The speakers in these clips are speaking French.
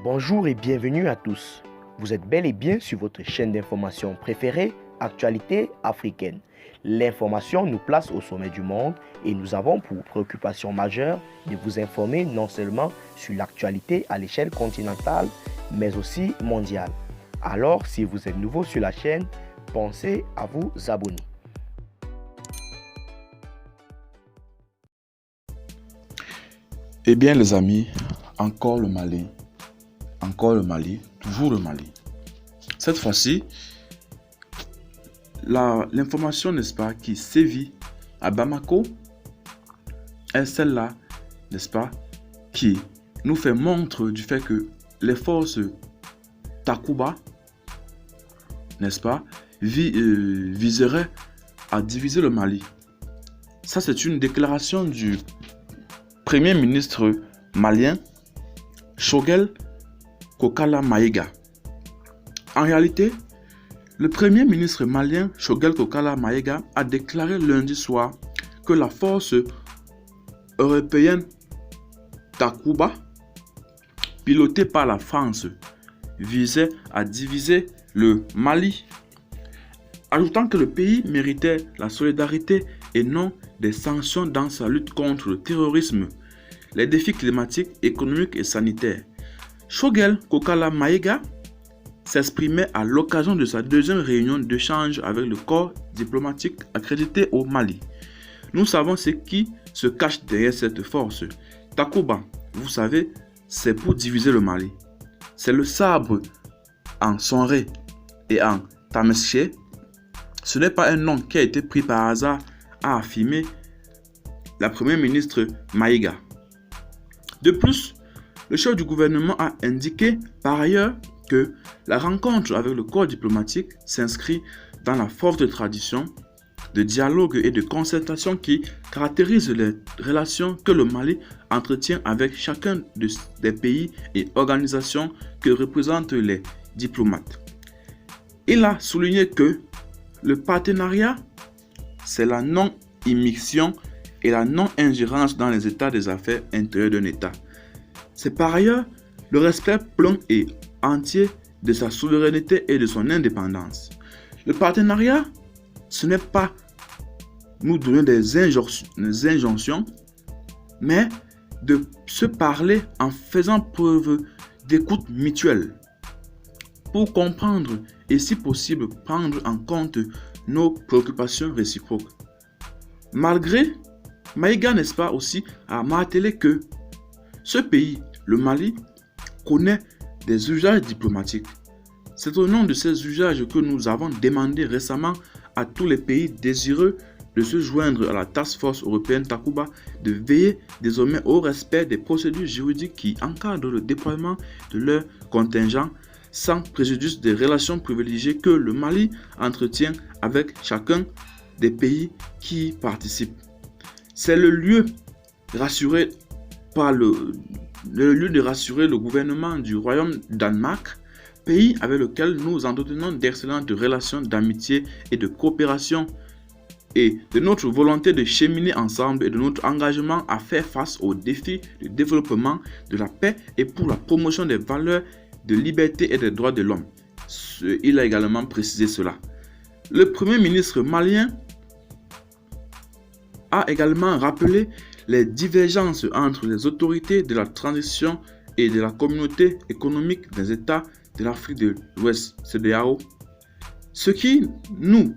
Bonjour et bienvenue à tous. Vous êtes bel et bien sur votre chaîne d'information préférée, Actualité africaine. L'information nous place au sommet du monde et nous avons pour préoccupation majeure de vous informer non seulement sur l'actualité à l'échelle continentale, mais aussi mondiale. Alors, si vous êtes nouveau sur la chaîne, pensez à vous abonner. Eh bien les amis, encore le Mali, toujours le Mali. Cette fois-ci, l'information, n'est-ce pas, qui sévit à Bamako est celle-là, n'est-ce pas, qui nous fait montre du fait que les forces Takuba, n'est-ce pas, viseraient à diviser le Mali. Ça, c'est une déclaration du Premier ministre malien, Choguel Kokala Maïga. En réalité, le Premier ministre malien, Choguel Kokala Maïga, a déclaré lundi soir que la force européenne Takuba, pilotée par la France, visait à diviser le Mali, ajoutant que le pays méritait la solidarité et non des sanctions dans sa lutte contre le terrorisme, les défis climatiques, économiques et sanitaires. Choguel Kokala Maïga s'exprimait à l'occasion de sa deuxième réunion d'échange avec le corps diplomatique accrédité au Mali. Nous savons ce qui se cache derrière cette force. Takuba, vous savez, c'est pour diviser le Mali. C'est le sabre en Sonré et en Tamesché. Ce n'est pas un nom qui a été pris par hasard, a affirmé la première ministre Maïga. De plus, le chef du gouvernement a indiqué par ailleurs que la rencontre avec le corps diplomatique s'inscrit dans la forte tradition de dialogue et de concertation qui caractérise les relations que le Mali entretient avec chacun des pays et organisations que représentent les diplomates. Il a souligné que le partenariat, c'est la non-immixtion et la non-ingérence dans les états des affaires intérieures d'un État. C'est par ailleurs le respect plein et entier de sa souveraineté et de son indépendance. Le partenariat, ce n'est pas nous donner des injonctions, mais de se parler en faisant preuve d'écoute mutuelle pour comprendre et si possible prendre en compte nos préoccupations réciproques. Malgré, Maïga, n'est-ce pas, aussi a martelé que ce pays, le Mali, connaît des usages diplomatiques. C'est au nom de ces usages que nous avons demandé récemment à tous les pays désireux de se joindre à la Task Force européenne Takuba de veiller désormais au respect des procédures juridiques qui encadrent le déploiement de leurs contingents sans préjudice des relations privilégiées que le Mali entretient avec chacun des pays qui y participent. C'est le lieu de rassurer le gouvernement du Royaume Danemark, pays avec lequel nous entretenons d'excellentes relations d'amitié et de coopération, et de notre volonté de cheminer ensemble et de notre engagement à faire face aux défis du développement, de la paix et pour la promotion des valeurs de liberté et des droits de l'homme. Il a également précisé cela. Le Premier ministre malien a également rappelé les divergences entre les autorités de la transition et de la communauté économique des États de l'Afrique de l'Ouest, CEDEAO. Ce qui nous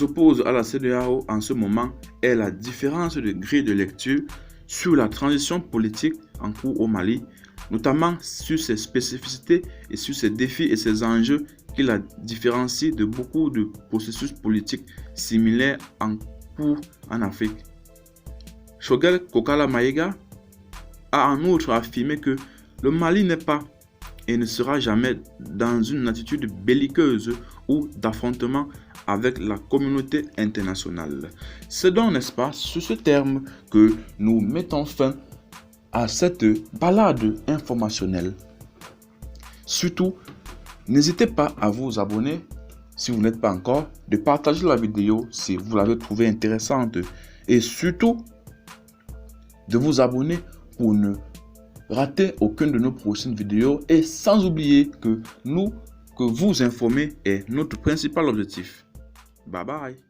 oppose à la CEDEAO en ce moment est la différence de grille de lecture sur la transition politique en cours au Mali, notamment sur ses spécificités et sur ses défis et ses enjeux qui la différencient de beaucoup de processus politiques similaires en cours en Afrique. Choguel Kokala Maïga a en outre affirmé que le Mali n'est pas et ne sera jamais dans une attitude belliqueuse ou d'affrontement avec la communauté internationale. C'est donc, n'est-ce pas, sur ce terme que nous mettons fin à cette balade informationnelle. Surtout, n'hésitez pas à vous abonner si vous n'êtes pas encore, de partager la vidéo si vous l'avez trouvée intéressante et surtout de vous abonner pour ne rater aucune de nos prochaines vidéos et sans oublier que vous informer est notre principal objectif. Bye bye.